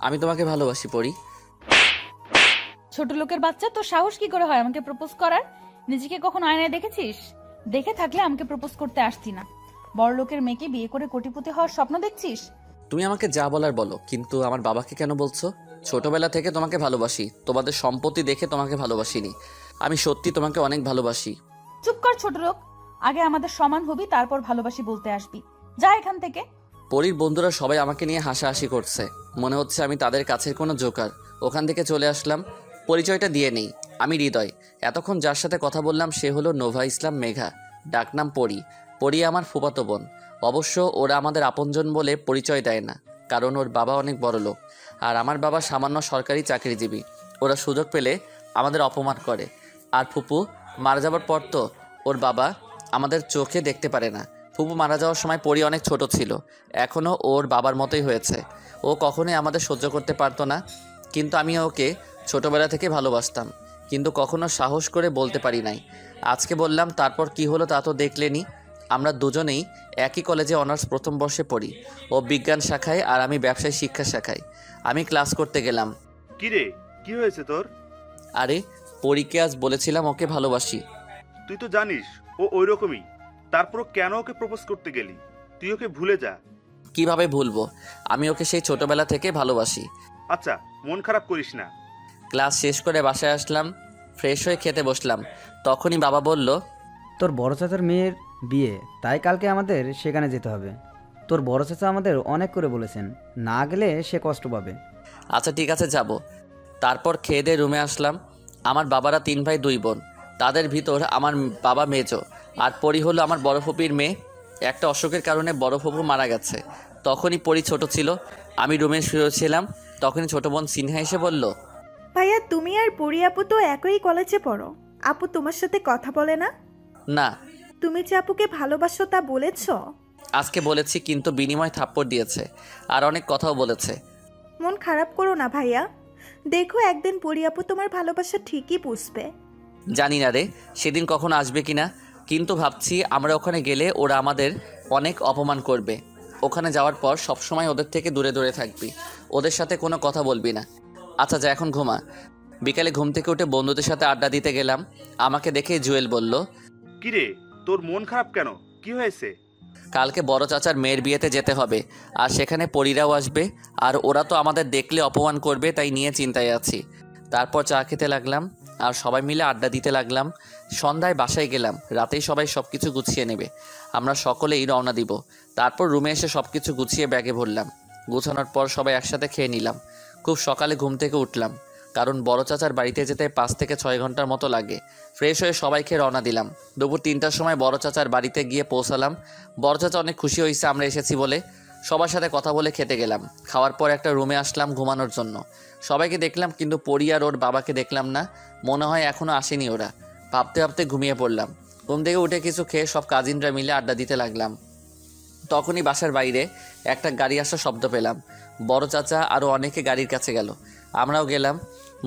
আমি তোমাকে ভালোবাসি পরি। ছোট লোকের বাচ্চা, তোর সাহস কি করে হয় আমাকে প্রপোজ করার? নিজেকে কখনো আয়নায় দেখেছিস? দেখে থাকলে আমাকে প্রপোজ করতে আসতি না। বড় লোকের মেয়েকে বিয়ে করে কোটিপতি হওয়ার স্বপ্ন দেখছিস? তুমি আমাকে যা বলার বলো, কিন্তু আমার বাবাকে কেন বলছো? ছোটবেলা থেকে তোমাকে ভালোবাসি, তোমাদের সম্পত্তি দেখে তোমাকে ভালোবাসিনি। আমি সত্যি তোমাকে অনেক ভালোবাসি। চুপ কর ছোট লোক। আগে আমাদের সমান হবি, তারপর ভালোবাসি বলতে আসবি। যা এখান থেকে। পরীর বন্ধুরা সবাই আমাকে নিয়ে হাসাহাসি করছে, মনে হচ্ছে আমি তাদের কাছের কোনো জোকার। ওখান থেকে চলে আসলাম। পরিচয়টা দিয়ে নেই, আমি হৃদয়। এতক্ষণ যার সাথে কথা বললাম সে হলো নোভা ইসলাম মেঘা, ডাকনাম পরি। পরি আমার ফুফাতো বোন। অবশ্য ওরা আমাদের আপনজন বলে পরিচয় দেয় না, কারণ ওর বাবা অনেক বড় লোক আর আমার বাবা সামান্য সরকারি চাকরিজীবী। ওরা সুযোগ পেলে আমাদের অপমান করে। আর ফুপু মারা যাবার পর তো ওর বাবা আমাদের চোখে দেখতে পারে না। ফুপু মারা যাওয়ার সময় পরি অনেক ছোট ছিল, এখনও ওর বাবার মতোই হয়েছে। ও কখনোই আমাদের সহ্য করতে পারতো না, কিন্তু আমি ওকে ছোটবেলা থেকে ভালোবাসতাম, কিন্তু কখনো সাহস করে বলতে পারি নাই। আজকে বললাম, তারপর কি হলো তা তো দেখলেনি। আমরা দুজনেই একই কলেজে অনার্স প্রথম বর্ষে পড়ি। ও বিজ্ঞান শাখায় আর আমি ব্যবসায় শিক্ষা শাখায়। আমি ক্লাস করতে গেলাম। কি রে, কি হয়েছে তোর? আরে পরীকে আজ বলেছিলাম ওকে ভালোবাসি। তুই তো জানিস ও ওই রকমই, তারপর কেন ওকে প্রপোজ করতে গেলি? তুই ওকে ভুলে যা। কিভাবে ভুলবো? আমি ওকে সেই ছোটবেলা থেকে ভালোবাসি। আচ্ছা, মন খারাপ করিস না। ক্লাস শেষ করে বাসায় আসলাম, ফ্রেশ হয়ে খেতে বসলাম। তখনই বাবা বলল, তোর বড় চাচার মেয়ের বিয়ে, তাই কালকে আমাদের সেখানে যেতে হবে। তোর বড় চাচা আমাদের অনেক করে বলেছেন, না গেলে সে কষ্ট পাবে। আচ্ছা ঠিক আছে যাব। তারপর খেয়ে দিয়ে রুমে আসলাম। আমার বাবারা 3 ভাই 2 বোন। তাদের ভিতর আমার বাবা মেজো, আর পরি হলো আমার বড় ফুপির মেয়ে। একটা অসুখের কারণে বড় ফুপু মারা গেছে। তখনই পরি ছোট ছিল। আমি রুমে শুয়েছিলাম, তখনই ছোট বোন সিনহা এসে বলল, ভাইয়া, তুমি আর পরি আপু তো একই কলেজে পড়ো। আপু তোমার সাথে কথা বলে না? না। তুমি যে আপুকে ভালোবাসো তা বলেছো? আজকে বলেছি, কিন্তু বিনিময় থাপ্পড় দিয়েছে আর অনেক কথাও বলেছে। মন খারাপ করো না ভাইয়া, দেখো একদিন পরি আপু তোমার ভালোবাসা ঠিকই বুঝবে। জানি না রে সেদিন কখন আসবে কিনা, কিন্তু ভাবছি আমরা ওখানে গেলে ওরা আমাদের অনেক অপমান করবে। ওখানে যাওয়ার পর সবসময় ওদের থেকে দূরে দূরে থাকবি, ওদের সাথে কোনো কথা বলবি না। আচ্ছা যা, এখন ঘুমা। বিকালে ঘুম থেকে উঠে বন্ধুদের সাথে আড্ডা দিতে গেলাম। আমাকে দেখে জুয়েল বলল, কি রে, তোর মন খারাপ কেন? কি হয়েছে? কালকে বড় চাচার মেয়ের বিয়েতে যেতে হবে, আর সেখানে পরীরাও আসবে, আর ওরা তো আমাদের দেখলে অপমান করবে, তাই নিয়ে চিন্তায় আছি। তারপর চা খেতে লাগলাম আর সবাই মিলে আড্ডা দিতে লাগলাম। সন্ধ্যায় বাসায় গেলাম, রাতেই সবাই সব কিছু গুছিয়ে নেবে। আমরা সকলেই রওনা দিব। তারপর রুমে এসে সব কিছু গুছিয়ে ব্যাগে ভরলাম। গুছানোর পর সবাই একসাথে খেয়ে নিলাম। খুব সকালে ঘুম থেকে উঠলাম, কারণ বড় চাচার বাড়িতে যেতে 5 থেকে 6 ঘন্টার মতো লাগে। ফ্রেশ হয়ে সবাইকে রওনা দিলাম। দুপুর 3টার সময় বড় চাচার বাড়িতে গিয়ে পৌঁছালাম। বড় চাচা অনেক খুশি হয়েছে আমরা এসেছি বলে। সবার সাথে কথা বলে খেতে গেলাম। খাওয়ার পর একটা রুমে আসলাম ঘুমানোর জন্য। সবাইকে দেখলাম, কিন্তু পরি আর ওর বাবাকে দেখলাম না। মনে হয় এখনও আসেনি ওরা। ভাবতে ভাবতে ঘুমিয়ে পড়লাম। ঘুম থেকে উঠে কিছু খেয়ে সব কাজিনরা মিলে আড্ডা দিতে লাগলাম। তখনই বাসার বাইরে একটা গাড়ি আসার শব্দ পেলাম। বড় চাচা আরও অনেকে গাড়ির কাছে গেল, আমরাও গেলাম।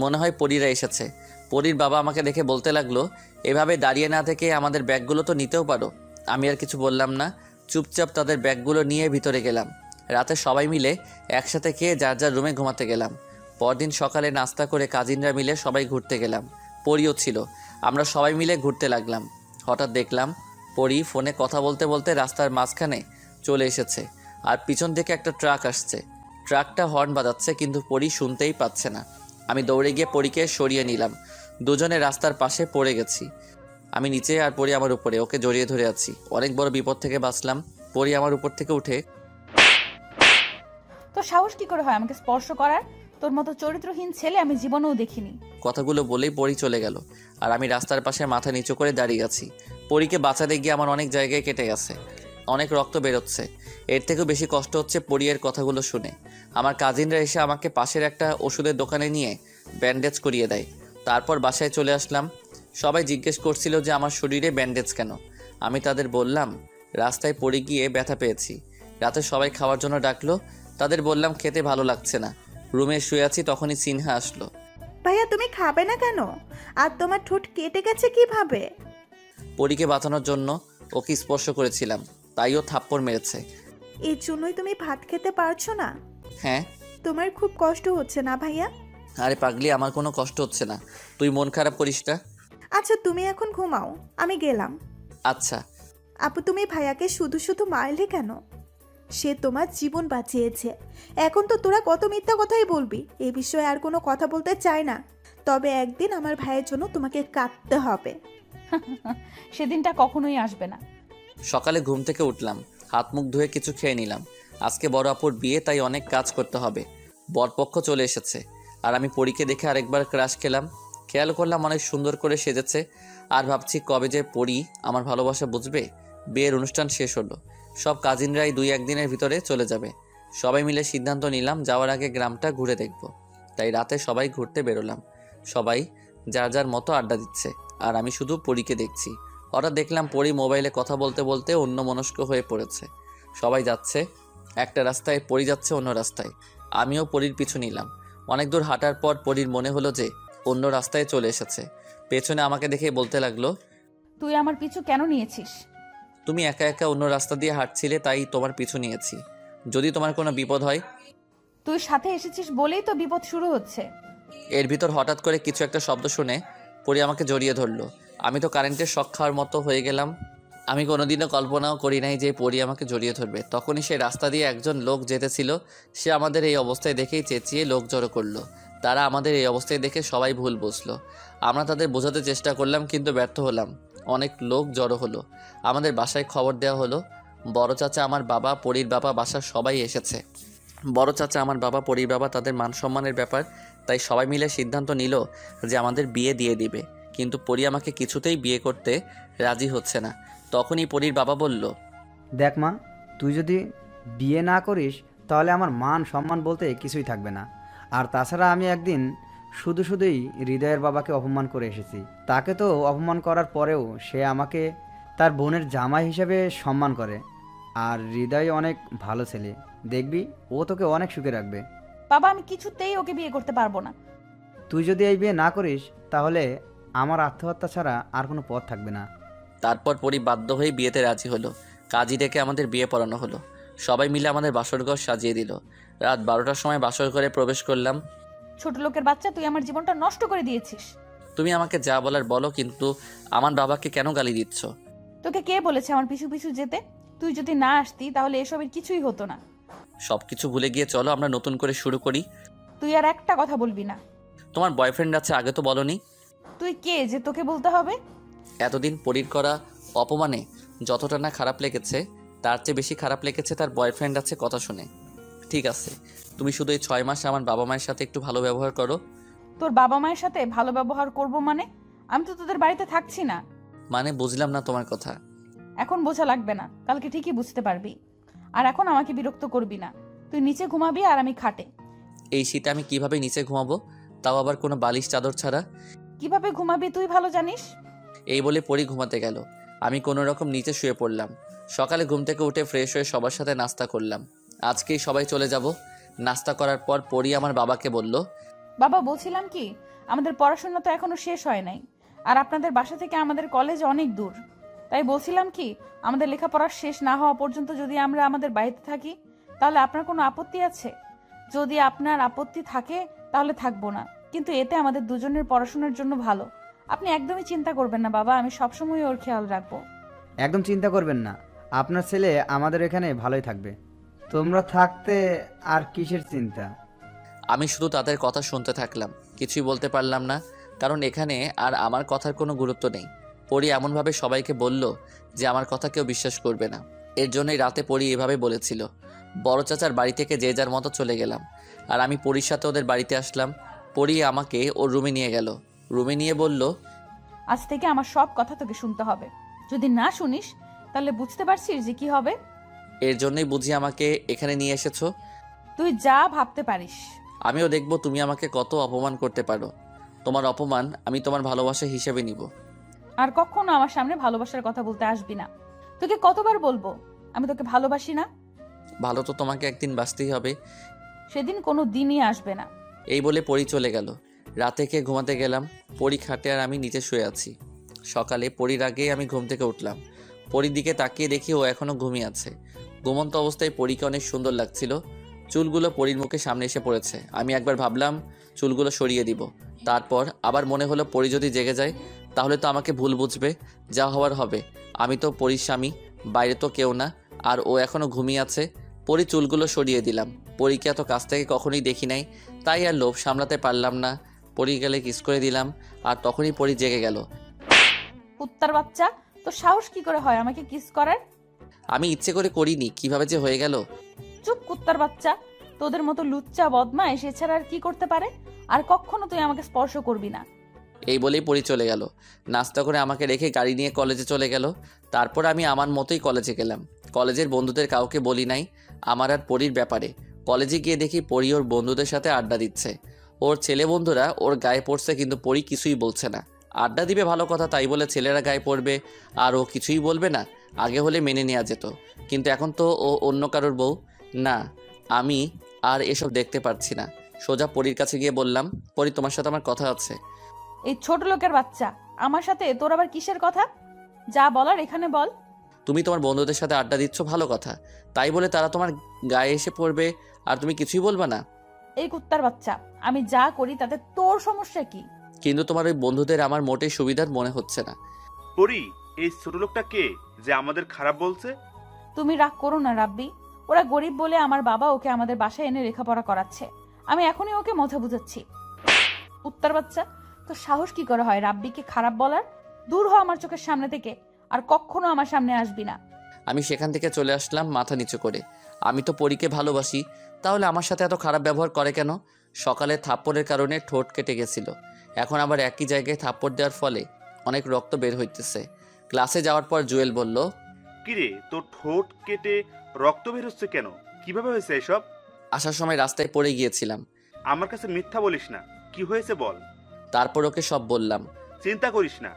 মনে হয় পরীরা এসেছে। পরীর বাবা আমাকে দেখে বলতে লাগলো, এভাবে দাঁড়িয়ে না থেকে আমাদের ব্যাগগুলো তো নিতেও পারো। আমি আর কিছু বললাম না, চুপচাপ তাদের ব্যাগগুলো নিয়ে ভিতরে গেলাম। রাতে সবাই মিলে একসাথে খেয়ে যার যার রুমে ঘুমাতে গেলাম। পরদিন সকালে নাস্তা করে কাজিনরা মিলে সবাই ঘুরতে গেলাম। পরিও ছিল। আমরা সবাই মিলে ঘুরতে লাগলাম। হঠাৎ দেখলাম পরি ফোনে কথা বলতে বলতে রাস্তার মাঝখানে চলে এসেছে, আর পিছন থেকে একটা ট্রাক আসছে। ট্রাকটা হর্ন বাজাচ্ছে, কিন্তু পরি শুনতেই পাচ্ছে না। আমি দৌড়ে গিয়ে পরীকে সরিয়ে নিলাম। দুজনে রাস্তার পাশে পড়ে গেছি। আমি নিচে আর পরি আমার উপরে, ওকে জড়িয়ে ধরে আছি। অনেক বড় বিপদ থেকে বাঁচলাম। পরি আমার উপর থেকে উঠে, তোর সাহস কি করে হয় আমাকে স্পর্শ করার? তোর মতো চরিত্রহীন ছেলে আমি জীবনেও দেখিনি। কথাগুলো বলেই পরি চলে গেল, আর আমি রাস্তার পাশে মাথা নিচু করে দাঁড়িয়ে আছি। পরীকে বাঁচাতে গিয়ে আমার অনেক জায়গায় কেটে গেছে, অনেক রক্ত বেরোচ্ছে। এর থেকেও বেশি কষ্ট হচ্ছে পরিয়ের কথাগুলো শুনে। আমার কাজিনরা এসে আমাকে পাশের একটা ওষুধের দোকানে নিয়ে ব্যান্ডেজ করিয়ে দেয়। তারপর বাসায় চলে আসলাম। সবাই জিজ্ঞেস করছিল যে আমার শরীরে ব্যান্ডেজ কেন। আমি তাদের বললাম, রাস্তায় পড়ে গিয়ে ব্যথা পেয়েছি। রাতে সবাই খাওয়ার জন্য ডাকলো, তাদের বললাম খেতে ভালো লাগছে না। রুমে শুয়ে আছি, তখনই সিনহা আসলো। ভাইয়া, তুমি খাবে না কেন? আর তোমার ঠোঁট কেটে গেছে কিভাবে? পরীকে বাঁচানোর জন্য ওকে স্পর্শ করেছিলাম, তাই ও থাপ্পড় মেরেছে। এই জন্যই তুমি ভাত খেতে পারছো না? হ্যাঁ। তোমার খুব কষ্ট হচ্ছে না ভাইয়া? আরে পাগলি, আমার কোনো কষ্ট হচ্ছে না, তুই মন খারাপ করিস না। আচ্ছা তুমি এখন ঘুমাও, আমি গেলাম। আচ্ছা। আপু তুমি ভাইয়াকে শুধু শুধু মারলে কেন? সে তোমার জীবন বাঁচিয়েছে। এখন তো তোরা কত মিথ্যা কথাই বলবি, এ বিষয়ে আর কোনো কথা বলতে চাই না। তবে একদিন আমার ভাইয়ের জন্য তোমাকে কাঁদতে হবে। সেদিনটা কখনোই আসবে না। সকালে ঘুম থেকে উঠলাম, হাত মুখ ধুয়ে কিছু খেয়ে নিলাম। আজকে বড় আপুর বিয়ে, তাই অনেক কাজ করতে হবে। বরপক্ষ চলে এসেছে, আর আমি পরীকে দেখে আরেকবার ক্রাশ খেলাম। খেয়াল করলাম অনেক সুন্দর করে সেজেছে, আর ভাবছি কবে যে পরী আমার ভালোবাসা বুঝবে। বিয়ের অনুষ্ঠান শেষ হলো, সব কাজিনরাই 2-1 দিনের ভিতরে চলে যাবে। সবাই মিলে সিদ্ধান্ত নিলাম যাওয়ার আগে গ্রামটা ঘুরে দেখব। তাই রাতে সবাই ঘুরতে বেরোলাম। সবাই যার যার মতো আড্ডা দিচ্ছে, আর আমি শুধু পরীকে দেখছি। হঠাৎ দেখলাম পরী মোবাইলে কথা বলতে বলতে অন্যমনস্ক হয়ে পড়েছে। সবাই যাচ্ছে একটা রাস্তায়, পরী যাচ্ছে অন্য রাস্তায়। আমিও পরীর পিছু নিলাম। অনেক দূর হাঁটার পর পরীর মনে হলো যে অন্য রাস্তায় চলে এসেছে। পেছনে আমাকে দেখে বলতে লাগলো, তুই আমার পিছু কেন নিয়েছিস? তুমি একা একা অন্য রাস্তা দিয়ে হাঁটছিলে, তাই তোমার পিছু নিয়েছি, যদি তোমার কোনো বিপদ হয়। তুই সাথে এসেছিস বলেই তো বিপদ শুরু হচ্ছে। এর ভিতর হঠাৎ করে কিছু একটা শব্দ শুনে পরী আমাকে জড়িয়ে ধরলো। আমি তো কারেন্টের শক খাওয়ার মতো হয়ে গেলাম। আমি কোনোদিনও কল্পনাও করি নাই যে পরী আমাকে জড়িয়ে ধরবে। তখনই সেই রাস্তা দিয়ে একজন লোক যেতেছিল। সে আমাদের এই অবস্থায় দেখেই চেঁচিয়ে লোক জড়ো করলো। তারা আমাদের এই অবস্থায় দেখে সবাই ভুল বুঝলো। আমরা তাদের বোঝাতে চেষ্টা করলাম, কিন্তু ব্যর্থ হলাম। অনেক লোক জড়ো হলো। আমাদের বাসায় খবর দেওয়া হলো। বড় চাচা, আমার বাবা, পরীর বাবা, বাসার সবাই এসেছে। বড় চাচা, আমার বাবা, পরীর বাবা, তাদের মান সম্মানের ব্যাপার, তাই সবাই মিলে সিদ্ধান্ত নিল যে আমাদের বিয়ে দিয়ে দিবে। কিন্তু পরী আমাকে কিছুতেই বিয়ে করতে রাজি হচ্ছে না। তখনই পরীর বাবা বলল, দেখ মা, তুই যদি বিয়ে না করিস তাহলে আমার মান সম্মান বলতে কিছুই থাকবে না। আর তাছাড়া আমি একদিন শুধুই হৃদয়ের বাবাকে অপমান করে এসেছি। তাকে তো অপমান করার পরেও সে আমাকে তার বোনের জামাই হিসেবে সম্মান করে। আর হৃদয় অনেক ভালো ছেলে, দেখবি ও তোকে অনেক সুখে রাখবে। বাবা, আমি কিছুতেই ওকে বিয়ে করতে পারবো না। তুই যদি এই বিয়ে না করিস তাহলে আমার আত্মহত্যা ছাড়া আর কোনো পথ থাকবে না। তারপর পরী বাধ্য হয়ে বিয়েতে রাজি হলো। কাজী ডেকে আমাদের বিয়ে পড়ানো হলো। সবাই মিলে আমাদের বাসরঘর সাজিয়ে দিল। রাত 12টার সময় বাসর ঘরে প্রবেশ করলাম। ছোট লোকের বাচ্চা, তুই আমার জীবনটা নষ্ট করে দিয়েছিস। তুমি আমাকে যা বলার বলো, কিন্তু আমার বাবাকে কেন গালি দিচ্ছ? তোকে কে বলেছে আমার পিছু পিছু যেতে? তুই যদি না আসতি তাহলে এসবের কিছুই হতো না। সবকিছু ভুলে গিয়ে চলো আমরা নতুন করে শুরু করি। তুই আর একটা কথা বলবি না। তোমার বয়ফ্রেন্ড আছে, আগে তো বলনি। তুই কে যে তোকে বলতে হবে? এতদিন পরীর করা অপমানে যতটা না খারাপ লেগেছে, তার চেয়ে বেশি খারাপ লেগেছে তার বয়ফ্রেন্ড আছে কথা শুনে। ঠিক আছে, তুমি শুধু এই 6 মাস আমার বাবা মায়ের সাথে একটু ভালো ব্যবহার করো। তোর বাবা মায়ের সাথে ভালো ব্যবহার করব মানে? আমি তো তোদের বাড়িতে থাকছি না। মানে বুঝলাম না তোমার কথা। এখন বোঝা লাগবে না, কালকে ঠিকই বুঝতে পারবি। আর এখন আমাকে বিরক্ত করবি না। তুই নিচে ঘুমাবি আর আমি খাটে। এই শীতে আমি কিভাবে নিচে ঘুমাবো, তাও আবার কোনো বালিশ চাদর ছাড়া? কিভাবে ঘুমাবি তুই ভালো জানিস। এই বলে পরী ঘুমাতে গেল। আমি কোনো রকম নিচে শুয়ে পড়লাম। সকালে ঘুম থেকে উঠে ফ্রেশ হয়ে সবার সাথে নাস্তা করলাম। আজকেই সবাই চলে যাব। নাস্তা করার পর পরী আমার বাবাকে বলল, বাবা, বলছিলাম কি, আমাদের পড়াশোনা তো এখনো শেষ হয় নাই। আর আপনাদের বাসা থেকে আমাদের কলেজ অনেক দূর। তাই বলছিলাম কি, আমাদের লেখাপড়া শেষ না হওয়া পর্যন্ত যদি আমরা আমাদের বাড়িতে থাকি, তাহলে আপনার কোনো আপত্তি আছে? যদি আপনার আপত্তি থাকে তাহলে থাকবো না, কিন্তু এতে আমাদের দুজনের পড়াশোনার জন্য ভালো। আপনি একদমই চিন্তা করবেন না বাবা, আমি সবসময় ওর খেয়াল রাখবো। একদম চিন্তা করবেন না, আপনার ছেলে আমাদের এখানে ভালোই থাকবে। তোমরা থাকতে আর কিসের চিন্তা। আমি শুধু তাদের কথা শুনতে থাকলাম, কিছুই বলতে পারলাম না, কারণ এখানে আর আমার কথার কোনো গুরুত্ব নেই। পরী এমনভাবে সবাইকে বলল যে আমার কথা কেউ বিশ্বাস করবে না। এর জন্যই রাতে পরী এভাবে বলেছিল। বড় চাচার বাড়ি থেকে যে যার মতো চলে গেলাম, আর আমি পরীর সাথে ওদের বাড়িতে আসলাম। পরী আমাকে ওর রুমে নিয়ে গেল। রুমে নিয়ে বলল, আজ থেকে আমার সব কথা তোকে শুনতে হবে। যদি না শুনিস তাহলে বুঝতে পারছিস যে কি হবে। এর জন্যই বুঝি আমাকে এখানে নিয়ে এসেছো। তুই যা ভাবতে পারিস। আমিও দেখব তুমি আমাকে কত অপমান করতে পারো। তোমার অপমান আমি তোমার ভালোবাসা হিসেবে নিব। আর কখনো আমার সামনে ভালোবাসার কথা বলতে আসবি না। তোকে কতবার বলবো আমি তোকে ভালোবাসি না? ভালো তো তোমাকে একদিন বাসতেই হবে। সেদিন কোনো দিনই আসবে না। এই বলে পরী চলে গেল। রাতে খেয়ে ঘুমাতে গেলাম। পরী খাটে আর আমি নিচে শুয়ে আছি। সকালে পরীর আগেই আমি ঘুম থেকে উঠলাম। পরীর দিকে তাকিয়ে দেখি ও এখনো ঘুমিয়ে আছে। ঘুমন্ত অবস্থায় পরীকে অনেক সুন্দর লাগছিল। চুলগুলো পরীর মুখে সামনে এসে পড়েছে। আমি একবার ভাবলাম চুলগুলো সরিয়ে দিব, তারপর আবার মনে হলো পরী যদি জেগে যায় তাহলে তো আমাকে ভুল বুঝবে, যা হওয়ার হবে। আমি তো পরীর স্বামী, বাইরে তো কেউ না, আর ও এখনও ঘুমিয়ে আছে। পরী চুলগুলো সরিয়ে দিলাম। পরীকে এত কাছ থেকে কখনোই দেখি নাই, তাই আর লোভ সামলাতে পারলাম না। পরী গেলে কিস করে দিলাম, আর তখনই পরী জেগে গেল। কুত্তার বাচ্চা, তোর সাহস কি করে হয় আমাকে কিস করার? আমি ইচ্ছে করে করিনি, কিভাবে যে হয়ে গেল। চুপ কুত্তার বাচ্চা, তোদের মতো লুচ্চা বদমাইশ এছাড়া আর কি করতে পারে? আর কখনো তুই আমাকে স্পর্শ করবি না। এই বলেই পরী চলে গেল। নাস্তা করে আমাকে রেখে গাড়ি নিয়ে কলেজে চলে গেল। তারপর আমি আমার মতোই কলেজে গেলাম। কলেজের বন্ধুদের কাউকে বলি নাই আমার আর পরীর ব্যাপারে। কলেজে গিয়ে দেখি পরী ওর বন্ধুদের সাথে আড্ডা দিচ্ছে। ওর ছেলে বন্ধুরা ওর গায়ে পড়ছে, কিন্তু পরী কিছুই বলছে না। আড্ডা দিবে ভালো কথা, তাই বলে ছেলেরা গায়ে পড়বে আর ও কিছুই বলবে না? আগে হলে মেনে নেওয়া যেত, কিন্তু এখন তো ও অন্য কারোর বউ। না, আমি আর এসব দেখতে পারছি না। সোজা পরীর কাছে গিয়ে বললাম, পরী, তোমার সাথে আমার কথা আছে। এই ছোট লোকের বাচ্চা, আমার সাথে তোর আবার কিসের কথা? যা বলার এখানে বল। তুমি তোমার বন্ধুদের সাথে আড্ডা দিচ্ছ, ভালো কথা, তাই বলে তারা তোমার গায়ে এসে পড়বে আর তুমি কিছুই বলবে না? এই কুত্তার বাচ্চা, আমি যা করি তাতে তোর সমস্যা কি? কিন্তু তোমার ওই বন্ধুদের আমার মোটেই সুবিধার মনে হচ্ছে না। পরি, এই ছোট লোকটা কে যে আমাদের খারাপ বলছে? তুমি রাগ করো না রাব্বি, ওরা গরিব বলে আমার বাবা ওকে আমাদের বাসায় এনে লেখাপড়া করাচ্ছে। আমি এখনই ওকে মজা বুঝাচ্ছি। কুত্তার বাচ্চা, তোর সাহস কি করে হয় রাব্বিকে খারাপ বলার? দূর হ আমার চোখের সামনে থেকে, আর কখনো আমার সামনে আসবি না। আমি সেখান থেকে চলে আসলাম মাথা নিচু করে। আমি তো পরীকে ভালোবাসি, তাহলে আমার সাথে এত খারাপ ব্যবহার করে কেন? সকালে থাপ্পড়ের কারণে ঠোঁট কেটে গেছিল, এখন আবার একই জায়গায় থাপ্পড় দেওয়ার ফলে অনেক রক্ত বের হইতেছে। ক্লাসে যাওয়ার পর জুয়েল বলল, কিরে, তোর ঠোঁট কেটে রক্ত বের হচ্ছে কেন? কিভাবে হয়েছে এসব? আসার সময় রাস্তায় পড়ে গিয়েছিলাম। আমার কাছে মিথ্যা বলিস না, কি হয়েছে বল। তারপর ওকে সব বললাম। চিন্তা করিস না,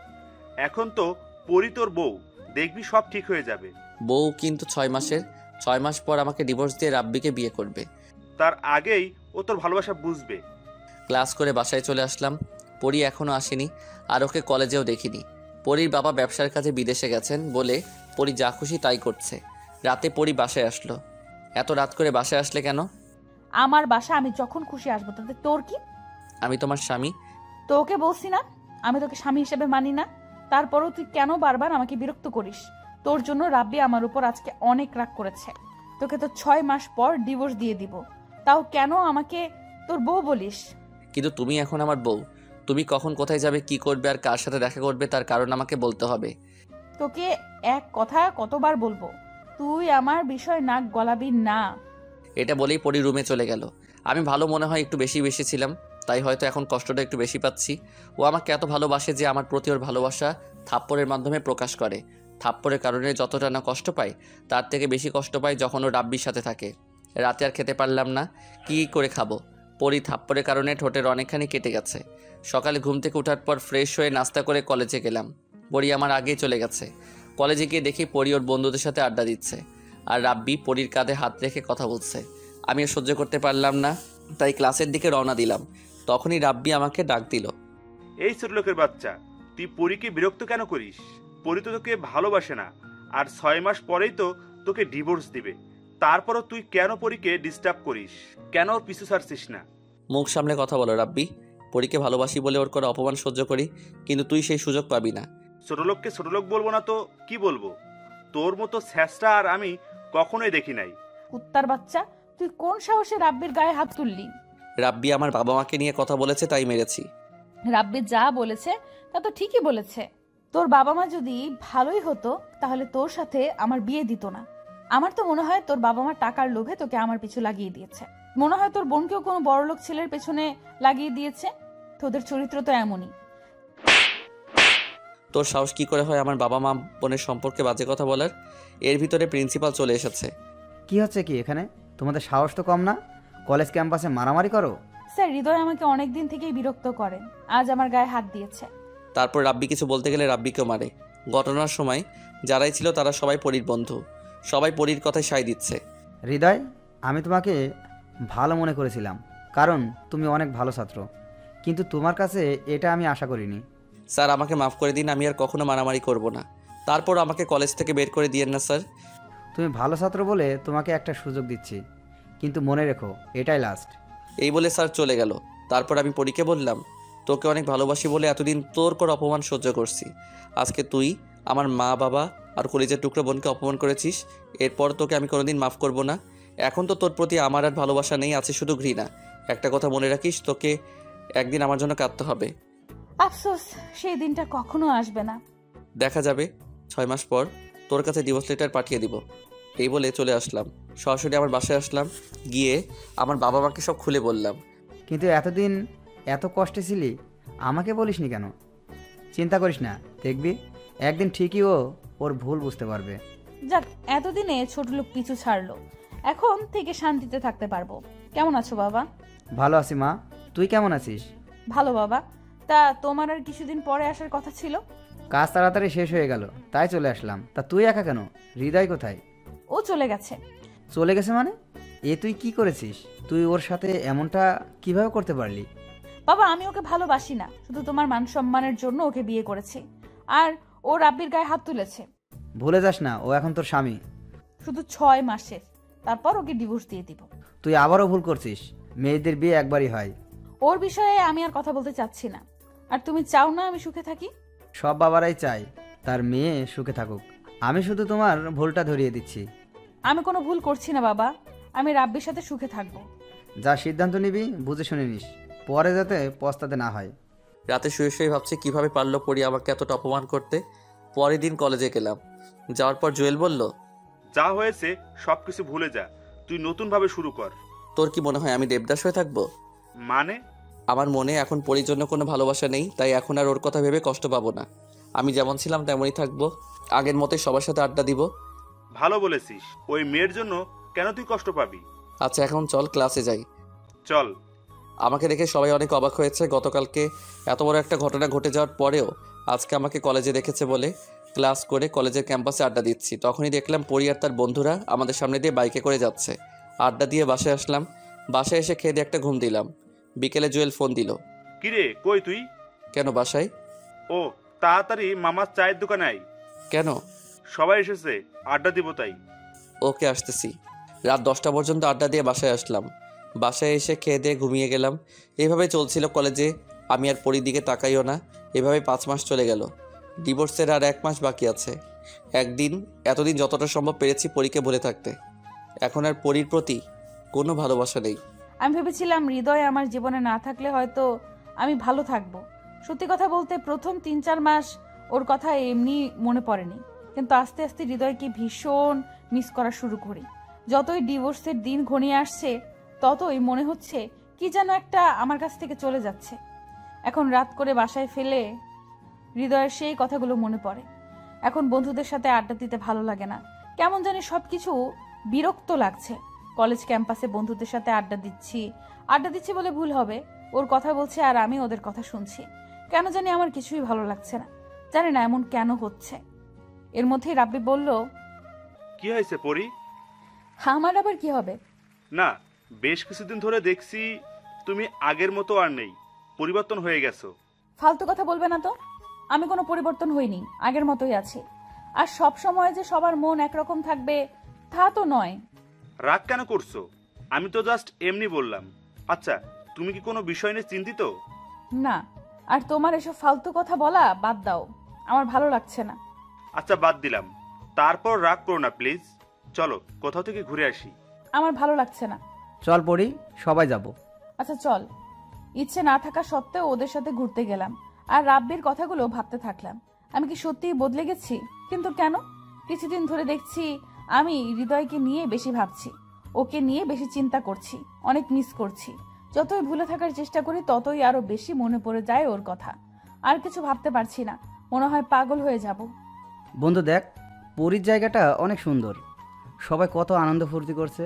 এখন তো পরি তোর বউ, দেখবি সব ঠিক হয়ে যাবে। বউ কিন্তু 6 মাসের, 6 মাস পর আমাকে ডিভোর্স দিয়ে রাব্বিকে বিয়ে করবে। তার আগেই ও তোর ভালোবাসা বুঝবে। ক্লাস করে বাসায় চলে আসলাম। পরী এখনও আসেনি, আর ওকে কলেজেও দেখিনি। পরীর বাবা ব্যবসার কাজে বিদেশে গেছেন বলে পরী যা খুশি তাই করছে। রাতে পরী বাসায় আসলো। এত রাত করে বাসায় আসলে কেন? আমার বাসা আমি যখন খুশি আসবো, তাতে তোর কি? আমি তোমার স্বামী। তোকে বলছি না আমি তোকে স্বামী হিসেবে মানি না? তারপরও তুই কেন বারবার আমাকে বিরক্ত করিস? তোর জন্য রাব্বি আমার উপর আজকে অনেক রাগ করেছে। তোকে তো 6 মাস পর ডিভোর্স দিয়ে দিব, তাও কেন আমাকে তোর বউ বলিস? কিন্তু তুমি এখন আমার বউ। তুমি কখন কোথায় যাবে, কি করবে আর কার সাথে দেখা করবে তার কারণ আমাকে বলতে হবে। তোকে এক কথা কতবার বলবো, তুই আমার বিষয় নাক গলাবি না। এটা বলেই পরী রুমে চলে গেল। আমি ভালো মনে হয় একটু বেশি ছিলাম, তাই হয়তো এখন কষ্টটা একটু বেশি পাচ্ছি। ও আমাকে এত ভালোবাসে যে আমার প্রতি ওর ভালোবাসা থাপ্পড়ের মাধ্যমে প্রকাশ করে। থাপ্পড়ের কারণে যতটা না কষ্ট পাই, তার থেকে বেশি কষ্ট পাই যখন ও রাব্বির সাথে থাকে। রাতে আর খেতে পারলাম না, কি করে খাবো? পরী থাপ্পড়ের কারণে ঠোঁটের অনেকখানি কেটে গেছে। সকালে ঘুম থেকে ওঠার পর ফ্রেশ হয়ে নাস্তা করে কলেজে গেলাম। পরী আমার আগেই চলে গেছে। কলেজে গিয়ে দেখি পরী ওর বন্ধুদের সাথে আড্ডা দিচ্ছে, আর রাব্বি পরীর কাঁধে হাত রেখে কথা বলছে। আমি আর সহ্য করতে পারলাম না, তাই ক্লাসের দিকে রওনা দিলাম। তখনই রাব্বি আমাকে ডাক দিল। এই ছোট লোকের বাচ্চা, তুই পরীকে বিরক্ত কেন করিস? পরী তো তোকে ভালোবাসে না, আর 6 মাস পরেই তো তোকে ডিভোর্স দিবে। তারপরও তুই কেন পরীকে ডিস্টার্ব করিস? কেন ওর পিছু ছাড়ছিস না? মুখ সামলে কথা বলো রাব্বি। পরীকে ভালোবাসি বলে ওর করে অপমান সহ্য করি, কিন্তু তুই সেই সুযোগ পাবি না। ছোট লোককে ছোট লোক বলবো না তো কি বলবো? তোর মতো ছ্যাঁচটা আর আমি কখনোই দেখি নাই। কুত্তার বাচ্চা, তুই কোন সাহসে রাব্বির গায়ে হাত তুললি? রাব্বি আমার বাবা মাকে নিয়ে কথা বলেছে, তাই মেরেছি। রাব্বি যা বলেছে তা তো ঠিকই বলেছে। তোর বাবা মা যদি ভালোই হতো তাহলে তোর সাথে আমার বিয়ে দিত না। আমার তো মনে হয় তোর বাবা মা টাকার লোভে তোকে আমার পিছু লাগিয়ে দিয়েছে। মনে হয় তোর বোনকেও কোনো বড়লোক ছেলের পেছনে লাগিয়ে দিয়েছে। তোদের চরিত্র তো এমনই। তোর সাহস কি করে হয় আমার বাবা মা বোনের সম্পর্কে বাজে কথা বলার? এর ভিতরে প্রিন্সিপাল চলে এসেছে। কি হচ্ছে কি এখানে? তোমাদের সাহস তো কম না, কলেজ ক্যাম্পাসে মারামারি করো? স্যার, হৃদয় আমাকে অনেকদিন থেকেই বিরক্ত করেন, আজ আমার গায়ে হাত দিয়েছে। তারপর রাব্বি কিছু বলতে গেলে রাব্বিকেও মারে। ঘটনার সময় যারাই ছিল তারা সবাই পরীর বন্ধু, সবাই পরীর কথায় সায় দিচ্ছে। হৃদয়, আমি তোমাকে ভালো মনে করেছিলাম, কারণ তুমি অনেক ভালো ছাত্র, কিন্তু তোমার কাছে এটা আমি আশা করিনি। স্যার, আমাকে মাফ করে দিন, আমি আর কখনো মারামারি করব না। তারপর আমাকে কলেজ থেকে বের করে দিয়েন না স্যার। তুমি ভালো ছাত্র বলে তোমাকে একটা সুযোগ দিচ্ছি, কিন্তু মনে রেখো এটাই লাস্ট। এই বলে স্যার চলে গেল। তারপর আমি পরীকে বললাম, তোকে অনেক ভালোবাসি বলে এতদিন তোর করে অপমান সহ্য করছি। আজকে তুই আমার মা বাবা আর কলিজার টুকরো বোনকে অপমান করেছিস। এরপর তোকে আমি কোনোদিন মাফ করব না। এখন তো তোর প্রতি আমার আর ভালোবাসা নেই, আছে শুধু ঘৃণা। একটা কথা মনে রাখিস, তোকে একদিন আমার জন্য কাঁদতে হবে। আফসোস, সেই দিনটা কখনো আসবে না। দেখা যাবে 6 মাস পর তোর কাছে ডিভোর্স লেটার পাঠিয়ে দিব। এই বলে চলে আসলাম। সরাসরি আমার বাসায় আসলাম। গিয়ে আমার বাবা মাকে সব খুলে বললাম। কিন্তু এতদিন এত কষ্টে ছিলি, আমাকে বলিসনি কেন? চিন্তা করিস না, দেখবি একদিন ঠিকই ওর ভুল বুঝতে পারবে। যাক, এতদিনে ছোট লোক পিছু ছাড়লো, এখন থেকে শান্তিতে থাকতে পারবো। কেমন আছো বাবা? ভালো আছি মা, তুই কেমন আছিস? ভালো বাবা। তা তোমার আর কিছুদিন পরে আসার কথা ছিল? কাজ তাড়াতাড়ি শেষ হয়ে গেল, তাই চলে আসলাম। তা তুই একা কেন? হৃদয় কোথায়? ও চলে গেছে। চলে গেছে মানে? এ তুই কি করেছিস? তুই ওর সাথে এমনটা কিভাবে করতে পারলি? বাবা, আমি ওকে ভালোবাসি না, শুধু তোমার মান সম্মানের জন্য ওকে বিয়ে করেছি। আর ও রাব্বির গায়ে হাত তুলেছে। ভুলে যাস না, ও এখন তোর স্বামী। শুধু 6 মাসের, তারপর ওকে ডিভোর্স দিয়ে দিব। তুই আবারও ভুল করছিস। মেয়েদের বিয়ে একবারই হয়। ওর বিষয়ে আমি আর কথা বলতে চাচ্ছি না। আর তুমি চাও না আমি সুখে থাকি? সব বাবারাই চায় তার মেয়ে সুখে থাকুক। আমি শুধু তোমার ভুলটা ধরিয়ে দিচ্ছি। আমি কোনো ভুল করছি না বাবা, আমি রাব্বির সাথে সুখে থাকবো। যা সিদ্ধান্ত নিবি বুঝে শুনে নিস, পরে যাতে পস্তাতে না হয়। রাতে শুয়ে শুয়ে ভাবছি কিভাবে পারলো পরি আমাকে এতটা অপমান করতে। পরের দিন কলেজে গেলাম। যাওয়ার পর জুয়েল বলল, যা হয়েছে সবকিছু ভুলে যা, তুই নতুন ভাবে শুরু কর। তোর কি মনে হয় আমি দেবদাস হয়ে থাকবো? মানে? আমার মনে এখন পরির জন্য কোনো ভালোবাসা নেই, তাই এখন আর ওর কথা ভেবে কষ্ট পাবো না। আমি যেমন ছিলাম তেমনই থাকবো, আগের মতোই সবার সাথে আড্ডা দিব। ভালো বলেছিস, ওই মেয়ের জন্য কেন তুই কষ্ট পাবি? আচ্ছা এখন চল ক্লাসে যাই। চল। আমাকে দেখে সবাই অনেক অবাক হয়েছে। গতকালকে এত বড় একটা ঘটনা ঘটে যাওয়ার পরেও আজকে আমাকে কলেজে দেখেছে বলে ক্লাস করে কলেজের ক্যাম্পাসে আড্ডা দিচ্ছি। তখনই দেখলাম পরি আর তার বন্ধুরা আমাদের সামনে দিয়ে বাইকে করে যাচ্ছে। আড্ডা দিয়ে বাসায় আসলাম। বাসায় এসে খেয়ে দিয়ে একটা ঘুম দিলাম। বিকেলে জুয়েল ফোন দিল। কিরে কই তুই? কেন বাসায়? ও, তাড়াতাড়ি মামার চায়ের দোকানে আয়। কেন? সবাই এসেছে, আড্ডা দিব তাই। ওকে আসতেছি। রাত 10টা পর্যন্ত আড্ডা দিয়ে বাসায় আসলাম। বাসায় এসে খেয়ে দিয়ে ঘুমিয়ে গেলাম। এইভাবে চলছিল কলেজে। আমি আর পরির দিকে তাকাইও না। এভাবে 5 মাস চলে গেল। ডিভোর্সের আর 1 মাস বাকি আছে। এতদিন যতটা সম্ভব পেরেছি পরীকে ভুলে থাকতে। এখন আর পরির প্রতি কোনো ভালোবাসা নেই। আমি ভেবেছিলাম হৃদয় আমার জীবনে না থাকলে হয়তো আমি ভালো থাকবো। সত্যি কথা বলতে প্রথম 3-4 মাস ওর কথা এমনি মনে পড়েনি, কিন্তু আস্তে আস্তে হৃদয়কে ভীষণ মিস করা শুরু করি। যতই ডিভোর্সের দিন ঘনিয়ে আসছে ততই মনে হচ্ছে কি যেন একটা আমার কাছ থেকে চলে যাচ্ছে। এখন রাত করে বাসায় ফেলে হৃদয়ের সেই কথাগুলো মনে পড়ে। এখন বন্ধুদের সাথে আড্ডা দিতে ভালো লাগে না, কেমন জানি সবকিছু বিরক্ত লাগছে। কলেজ ক্যাম্পাসে বন্ধুদের সাথে আড্ডা দিচ্ছি বলে ভুল হবে। ওর কথা বলছে আর আমি ওদের কথা শুনছি। কেন জানি আমার কিছুই ভালো লাগছে না, জানি না এমন কেন হচ্ছে। এর মধ্যেই রাব্বি বলল, কি হয়েছে পরি? আমার আবার কি হবে? না, বেশ কিছুদিন ধরে দেখছি তুমি আগের মতো আর নেই, পরিবর্তন হয়ে গেছো। ফালতু কথা বলবে না তো। আমি কোনো পরিবর্তন হইনি, আগের মতোই আছি। আর সব সময় যে সবার মন একরকম থাকবে তা তো নয়। রাগ কেন করছো? আমি তো জাস্ট এমনি বললাম। আচ্ছা, তুমি কি কোনো বিষয় নিয়ে চিন্তিত? না, আর তোমার এসব ফালতু কথা বলা বাদ দাও, আমার ভালো লাগছে না। আচ্ছা বাদ দিলাম, তারপর রাগ করো না প্লিজ। চলো কোথাও থেকে ঘুরে আসি। আমার ভালো লাগছে না। চল পড়ি, সবাই যাব। আচ্ছা চল। ইচ্ছে না থাকা সত্ত্বেও ওদের সাথে ঘুরতে গেলাম আর রাব্বির কথাগুলো ভাবতে থাকলাম। আমি কি সত্যিই বদলে গেছি? কিন্তু কেন? কিছুদিন ধরে দেখছি আমি হৃদয়কে নিয়ে বেশি ভাবছি, ওকে নিয়ে বেশি চিন্তা করছি, অনেক মিস করছি। যতই ভুলে থাকার চেষ্টা করি ততই আরো বেশি মনে পড়ে যায় ওর কথা। আর কিছু ভাবতে পারছি না, মনে হয় পাগল হয়ে যাব। বন্ধু দেখ, পুরীর জায়গাটা অনেক সুন্দর, সবাই কত আনন্দ ফুর্তি করছে,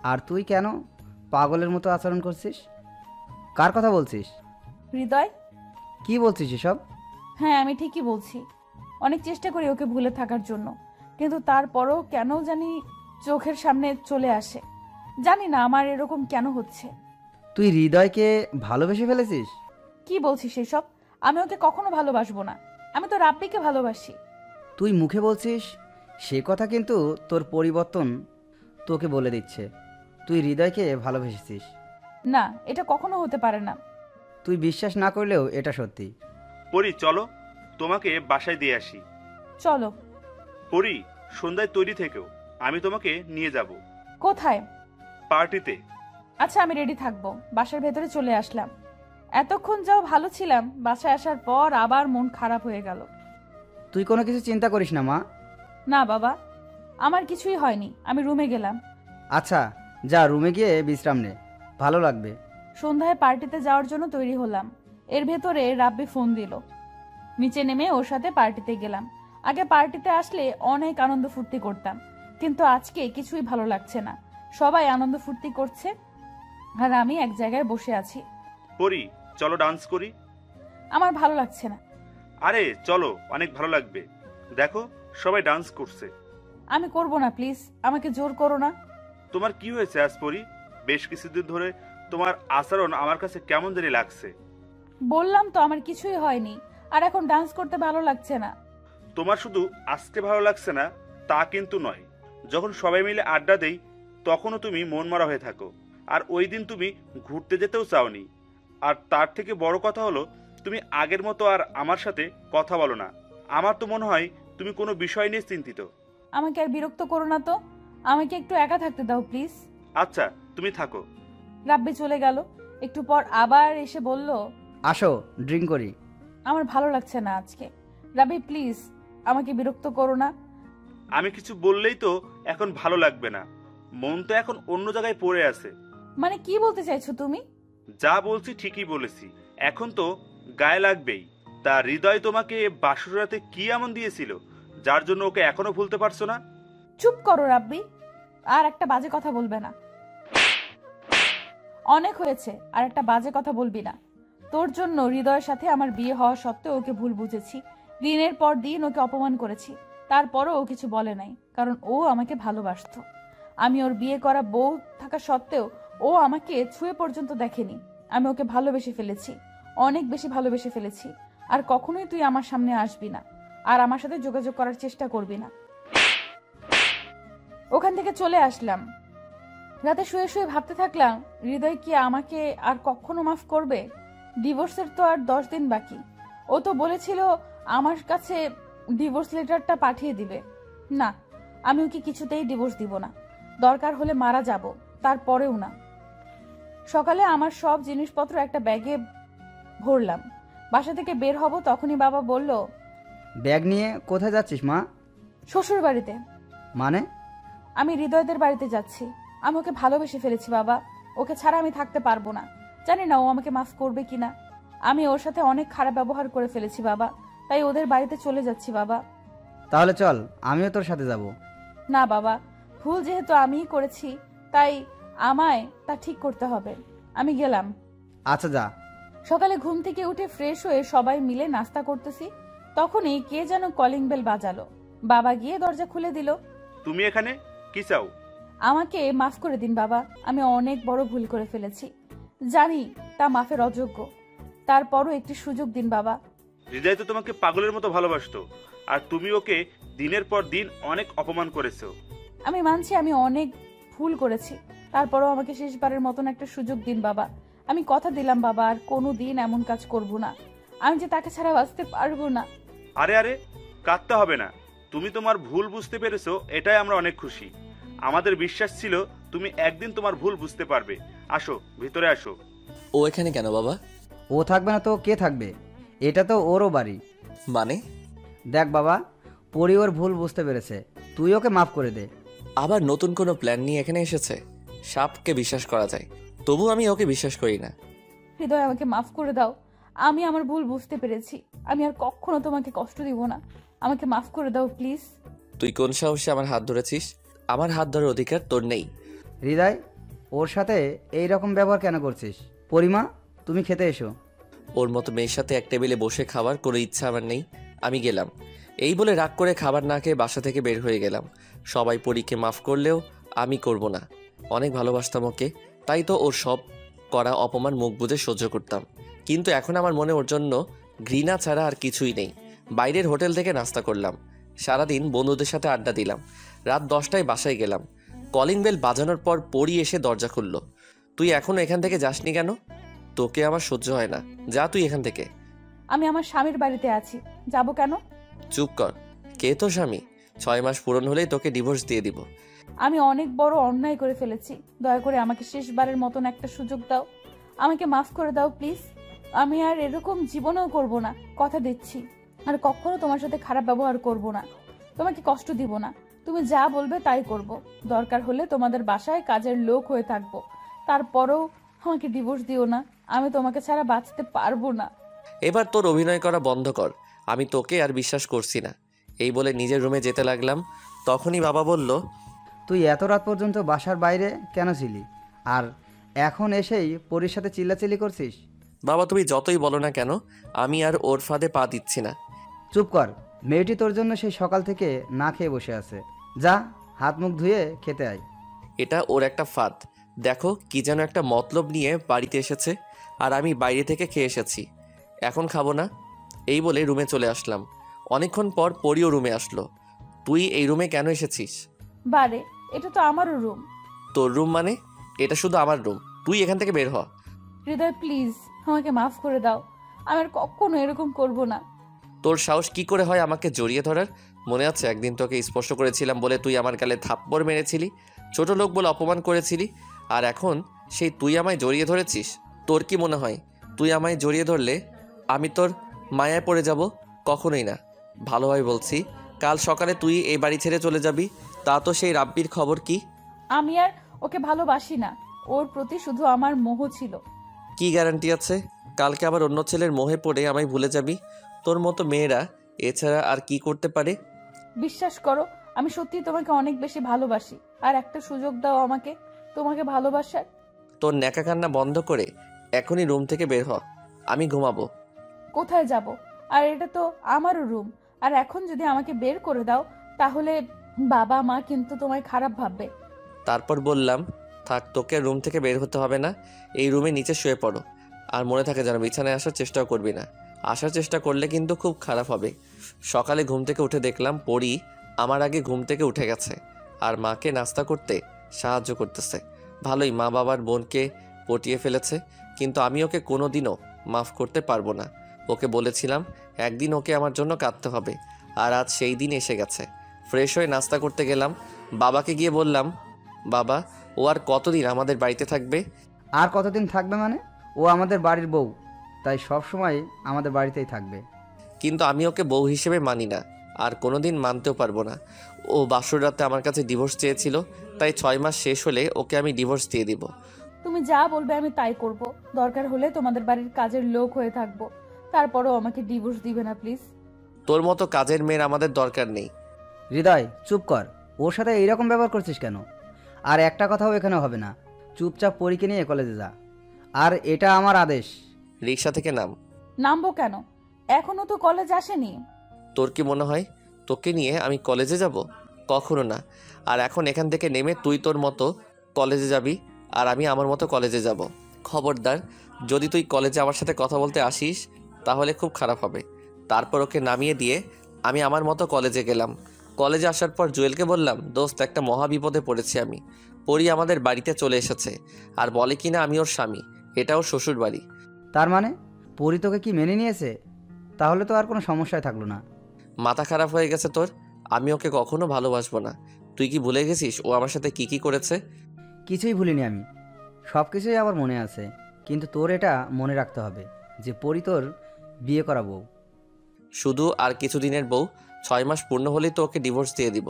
আর তুই কেন পাগলের মতো আচরণ করছিস? কার কথা বলছিস? হৃদয়। কি বলছিস এসব? হ্যাঁ, আমি ঠিকই বলছি। অনেক চেষ্টা করি ওকে ভুলে থাকার জন্য, কিন্তু তারপরও কেন জানি চোখের সামনে চলে আসে। জানি না আমার এরকম কেন হচ্ছে। তুই হৃদয়কে ভালোবেসে ফেলেছিস? কি বলছিস এসব? আমি ওকে কখনো ভালোবাসবো না, আমি তো রাব্বিকে ভালোবাসি। তুই মুখে বলছিস সে কথা, কিন্তু তোর পরিবর্তন তোকে বলে দিচ্ছে। তুই হৃদয়কে ভালোবেসেছিস। না, এটা কখনো হতে পারে না। তুই বিশ্বাস না করলেও এটা সত্যি। পরি চলো, তোমাকে বাসায় দিয়ে আসি। চলো। পরি, সন্ধ্যায় তৈরি থেকেও, আমি তোমাকে নিয়ে যাব কোথায়? পার্টিতে। আচ্ছা, আমি রেডি থাকবো। বাসার ভেতরে চলে আসলাম। এতক্ষণ যাও ভালো ছিলাম, বাসায় আসার পর আবার মন খারাপ হয়ে গেল। তুই কোনো কিছু চিন্তা করিস না মা। না বাবা, আমার কিছুই হয়নি। আমি রুমে গেলাম। আচ্ছা যা, রুমে গিয়ে বিশ্রাম নে, ভালো লাগবে। সন্ধ্যায় পার্টিতে যাওয়ার জন্য তৈরি হলাম। এর ভেতরে রাব্বি ফোন দিল। নিচে নেমে ওর সাথে পার্টিতে গেলাম। আগে পার্টিতে আসলে অনেক আনন্দ ফুর্তি করতাম, কিন্তু আজকে কিছুই ভালো লাগছে না। সবাই আনন্দ ফুর্তি করছে আর আমি এক জায়গায় বসে আছি। পরি চলো ডান্স করি। আমার ভালো লাগছে না। আরে চলো, অনেক ভালো লাগবে। দেখো সবাই ডান্স করছে। আমি করব না, প্লিজ আমাকে জোর করো না। তোমার কি হয়েছে আজ পরি? বেশ কিছুদিন ধরে তোমার আচরণ আমার কাছে কেমন জানি লাগছে। বললাম তো আমার কিছুই হয়নি, আর এখন ডান্স করতে ভালো লাগছে না। তোমার শুধু আজকে ভালো লাগছে না তা কিন্তু নয়, যখন সবাই মিলে আড্ডা দেই তখনও তুমি মন মারা হয়ে থাকো। আর ওই দিন তুমি ঘুরতে যেতেও চাওনি। আর তার থেকে বড় কথা হলো, তুমি আগের মতো আর আমার সাথে কথা বলো না। আমার তো মনে হয় তুমি কোনো বিষয় নিয়ে চিন্তিত। আমাকে আর বিরক্ত করো না তো, আমাকে একটু একা থাকতে দাও প্লিজ। আচ্ছা তুমি থাকো। রাব্বি চলে গেল। একটু পর আবার এসে বলল, আসো ড্রিঙ্ক করি। আমার ভালো লাগছে না আজকে। রাব্বি প্লিজ আমাকে বিরক্ত করো না। আমি কিছু বললেই তো এখন ভালো লাগবে না, মন তো এখন অন্য জায়গায় পড়ে আছে। মানে কি বলতে চাইছো তুমি? যা বলছি ঠিকই বলেছি, এখন তো গায়ে লাগবেই। তা হৃদয় তোমাকে বাসর রাতে কি এমন দিয়েছিল যার জন্য ওকে এখনো ভুলতে পারছো না? চুপ করো রাব্বি, আর একটা বাজে কথা বলবে না। অনেক হয়েছে, আর একটা বাজে কথা বলবি না। তোর জন্য হৃদয়ের সাথে আমার বিয়ে হওয়া সত্ত্বেও ওকে ভুল বুঝেছি। দিনের পর দিন ওকে অপমান করেছি, তারপরও ও কিছু বলে নাই, কারণ ও আমাকে ভালোবাসতো। আমি ওর বিয়ে করা বউ থাকা সত্ত্বেও ও আমাকে ছুঁয়ে পর্যন্ত দেখেনি। আমি ওকে ভালোবেসে ফেলেছি, অনেক বেশি ভালোবেসে ফেলেছি। আর কখনোই তুই আমার সামনে আসবি না, আর আমার সাথে যোগাযোগ করার চেষ্টা করবি না। ওখান থেকে চলে আসলাম। রাতে শুয়ে শুয়ে ভাবতে থাকলাম, হৃদয় কি আমাকে আর কখনো মাফ করবে? ডিভোর্সের তো আর 10 দিন বাকি। ও তো বলেছিল আমার কাছে ডিভোর্স লেটারটা পাঠিয়ে দিবে। না, আমি ওকে কিছুতেই ডিভোর্স দিব না। দরকার হলে মারা যাব, তারপরেও না। সকালে আমার সব জিনিসপত্র একটা ব্যাগে ভরলাম। বাসা থেকে বের হব, তখনই বাবা বলল, ব্যাগ নিয়ে কোথায় যাচ্ছিস মা? শ্বশুর বাড়িতে। মানে? আমি হৃদয়দের বাড়িতে যাচ্ছি। আমি ওকে ভালোবেসে ফেলেছি বাবা, ওকে ছাড়া আমি থাকতে পারবো না। জানি না ও আমাকে মাফ করবে কিনা। আমি ওর সাথে অনেক খারাপ ব্যবহার করে ফেলেছি বাবা, তাই ওদের বাড়িতে চলে যাচ্ছি বাবা। তাহলে চল, আমিও তোর সাথে যাব। না বাবা, ভুল যেহেতু আমিই করেছি, তাই আমায় তা ঠিক করতে হবে। আমি গেলাম। আচ্ছা যা। সকালে ঘুম থেকে উঠে ফ্রেশ হয়ে সবাই মিলে নাস্তা করতেছি, তখনই কে যেন কলিং বেল বাজালো। বাবা গিয়ে দরজা খুলে দিল। তুমি এখানে কি চাও? আমাকে মাফ করে দিন বাবা, আমি অনেক বড় ভুল করে ফেলেছি। জানি তা মাফের অযোগ্য, তারপরও একটি সুযোগ দিন বাবা। হৃদয় তো তোমাকে পাগলের মতো ভালোবাসতো, আর তুমি ওকে দিনের পর দিন অনেক অপমান করেছো। আমি মানছি আমি অনেক ভুল করেছি, তারপরও আমাকে শেষবারের মতন একটা সুযোগ দিন বাবা। আমি কথা দিলাম বাবা, আর কোনো দিন এমন কাজ করব না। আমি যে তাকে ছাড়া বাঁচতে পারবো না। আরে আরে, কাঁদতে হবে না। তুমি তোমার ভুল বুঝতে পেরেছো, এটাই আমরা অনেক খুশি। আমাদের বিশ্বাস ছিল তুমি একদিন তোমার ভুল বুঝতে পারবে। আসো ভিতরে আসো। ও এখানে কেন বাবা? ও থাকবে না তো কে থাকবে? এটা তো ওরও বাড়ি। মানে? দেখ বাবা, পরি ওর ভুল বুঝতে পেরেছে, তুই ওকে মাফ করে দে। আবার নতুন কোনো প্ল্যান নিয়ে এখানে এসেছে? সাপকে বিশ্বাস করা যায়, তবু আমি ওকে বিশ্বাস করি না। হৃদয় আমাকে মাফ করে দাও, আমি আমার ভুল বুঝতে পেরেছি। আমি আর কখনো তোমাকে কষ্ট দিব না, আমাকে মাফ করে দাও প্লিজ। তুই কোন সাহসে আমার হাত ধরেছিস? আমার হাত ধরার অধিকার তোর নেই। হৃদয়, ওর সাথে এই রকম ব্যবহার কেন করছিস? পরিমা, তুমি খেতে এসো। ওর মতো মেয়ের সাথে এক টেবিলে বসে খাওয়ার কোনো ইচ্ছা আমার নেই। আমি গেলাম। এই বলে রাগ করে খাবার না খেয়ে বাসা থেকে বের হয়ে গেলাম। সবাই পরীকে মাফ করলেও আমি করব না। অনেক ভালোবাসতাম ওকে, তাই তো ওর সব করা অপমান মুখ বুজে সহ্য করতাম। কিন্তু এখন আমার মনে ওর জন্য ঘৃণা ছাড়া আর কিছুই নেই। বাইরের হোটেল থেকে নাস্তা করলাম, সারাদিন বন্ধুদের সাথে আড্ডা দিলাম। রাত 10টায় বাসায় গেলাম। কলিং বেল বাজানোর পর পরি এসে দরজা খুলল। তুই এখনো এখান থেকে যাসনি কেন? তোকে আমার সহ্য হয় না, যা তুই এখান থেকে। আমি আমার স্বামীর বাড়িতে আছি, যাব কেন? চুপ কর। কে তো স্বামী? 6 মাস পূরণ হলেই তোকে ডিভোর্স দিয়ে দিব। আমি অনেক বড় অন্যায় করে ফেলেছি, দয়া করে আমাকে শেষবারের মতন একটা সুযোগ দাও, আমাকে মাফ করে দাও প্লিজ। আমি আর এরকম জীবনেও করব না, কথা দিচ্ছি। আর কখনো তোমার সাথে খারাপ ব্যবহার করব না, তোমাকে কষ্ট দিব না। তুমি যা বলবে তাই করব, দরকার হলে তোমাদের বাসায় কাজের লোক হয়ে থাকবো। তারপরেও আমাকে ডিভোর্স দিও না, আমি তোমাকে ছাড়া বাঁচতে পারবো না। এবার তোর অভিনয় করা বন্ধ কর, আমি তোকে আর বিশ্বাস করছি না। এই বলে নিজের রুমে যেতে লাগলাম। তখনই বাবা বলল, তুই এত রাত পর্যন্ত বাসার বাইরে কেন ছিলি? আর এখন এসেই পরীর সাথে চিল্লাচিল্লি করছিস? বাবা তুমি যতই বলো না কেন, আমি আর ওর ফাঁদে পা দিচ্ছি না। চুপ কর, মেয়েটি তোর জন্য সেই সকাল থেকে না খেয়ে বসে আছে। যা, হাত মুখ ধুয়ে খেতে আয়। এটা ওর একটা ফাঁদ। দেখো কি যেন একটা মতলব নিয়ে বাড়িতে এসেছে, আর আমি বাইরে থেকে খেয়ে এসেছি, এখন খাবো না। এই বলে রুমে চলে আসলাম। অনেকক্ষণ পর পরিও রুমে আসলো। তুই এই রুমে কেন এসেছিস? বারে, এটা তো আমারও রুম। তোর রুম মানে? এটা শুধু আমার রুম, তুই এখান থেকে বের হ। হৃদয় প্লিজ আমাকে মাফ করে দাও, আমি আর কখনো এরকম করব না। তোর সাহস কি করে হয় আমাকে জড়িয়ে ধরার? মনে আছে একদিন তোকে স্পর্শ করেছিলাম বলে তুই আমার গালে থাপ্পড় মেরেছিলি, ছোট লোক বলে অপমান করেছিলি, আর এখন সেই তুই আমায় জড়িয়ে ধরেছিস? তোর কি মনে হয় তুই আমায় জড়িয়ে ধরলে আমি তোর মায়ায় পড়ে যাব? কখনোই না। ভালোভাবে বলছি, কাল সকালে তুই এই বাড়ি ছেড়ে চলে যাবি। তা তো সেই রাব্বির খবর কি? আমি আর ওকে ভালোবাসি না, ওর প্রতি শুধু আমার মোহ ছিল। কি গ্যারান্টি আছে কালকে আবার অন্য ছেলের মোহে পড়ে আমায় ভুলে যাবি? তোর মতো মেয়েরা এছাড়া আর কি করতে পারে? বিশ্বাস করো, আমি সত্যি তোমাকে অনেক বেশি ভালোবাসি, আর একটা সুযোগ দাও আমাকে তোমাকে ভালোবাসার। তোর ন্যাকা কান্না বন্ধ করে এখনই রুম থেকে বের হ, আমি ঘুমাবো। কোথায় যাব? আর এটা তো আমারও রুম, আর এখন যদি আমাকে বের করে দাও তাহলে বাবা মা কিন্তু তোমায় খারাপ ভাববে। তারপর বললাম, থাক, তোকে রুম থেকে বের হতে হবে না, এই রুমে নিচে শুয়ে পড়ো। আর মনে থাকে যেন বিছানায় আসার চেষ্টাও করবি না, আসার চেষ্টা করলে কিন্তু খুব খারাপ হবে। সকালে ঘুম থেকে উঠে দেখলাম পরি আমার আগে ঘুম থেকে উঠে গেছে আর মাকে নাস্তা করতে সাহায্য করতেছে। ভালোই, মা বাবার বোনকে পটিয়ে ফেলেছে, কিন্তু আমি ওকে কোনোদিনও মাফ করতে পারবো না। ওকে বলেছিলাম একদিন ওকে আমার জন্য কাঁদতে হবে, আর আজ সেই দিন এসে গেছে। ফ্রেশ হয়ে নাস্তা করতে গেলাম, বাবাকে গিয়ে বললাম, বাবা ও আর কতদিন আমাদের বাড়িতে থাকবে? আর কতদিন থাকবে মানে? ও আমাদের বাড়ির বউ, তাই সব সময় আমাদের বাড়িতেই থাকবে। কিন্তু আমি ওকে বউ হিসেবে মানি না, আর কোনোদিন মানতেও পারবো না। ও বাসর রাতে আমার কাছে ডিভোর্স চেয়েছিল, তাই 6 মাস শেষ হলে ওকে আমি ডিভোর্স দিয়ে দিব। তুমি যা বলবে আমি তাই করব, দরকার হলে তোমাদের বাড়ির কাজের লোক হয়ে থাকবো, তারপরেও আমাকে ডিভোর্স দিবে না প্লিজ। তোর মতো কাজের মেয়ের আমাদের দরকার নেই। হৃদয় চুপ কর, ওর সাথে এইরকম ব্যবহার করছিস কেন? আর একটা কথাও এখানে হবে না, চুপচাপ পরীকে নিয়ে কলেজে যা, আর এটা আমার আদেশ। রিক্সা থেকে নাম। নামবো কেন? এখনো তো কলেজ আসেনি। তোর কি মনে হয় তোকে নিয়ে আমি কলেজে যাব? কখনো না। আর এখন এখান থেকে নেমে তুই তোর মতো কলেজে যাবি, আর আমি আমার মতো কলেজে যাব। খবরদার, যদি তুই কলেজে আমার সাথে কথা বলতে আসিস তাহলে খুব খারাপ হবে। তারপর ওকে নামিয়ে দিয়ে আমি আমার মতো কলেজে গেলাম। কলেজে আসার পর জুয়েলকে বললাম, দোস্ত একটা মহা বিপদে পড়েছি আমি। পরি আমাদের বাড়িতে চলে এসেছে আর বলে কিনা আমি ওর স্বামী, এটা ওর শ্বশুর বাড়ি। তার মানে পরি তোকে কি মেনে নিয়েছে? তাহলে তো আর কোনো সমস্যায় থাকলো না। মাথা খারাপ হয়ে গেছে তোর? আমি ওকে কখনো ভালোবাসবো না। তুই কি ভুলে গেছিস ও আমার সাথে কি কি করেছে? কিছুই ভুলিনি আমি, সব কিছুই আমার মনে আছে। কিন্তু তোর এটা মনে রাখতে হবে যে পরি তোর বিয়ে করা বউ। শুধু আর কিছুদিনের বউ, 6 মাস পূর্ণ হলেই তো ওকে ডিভোর্স দিয়ে দিব।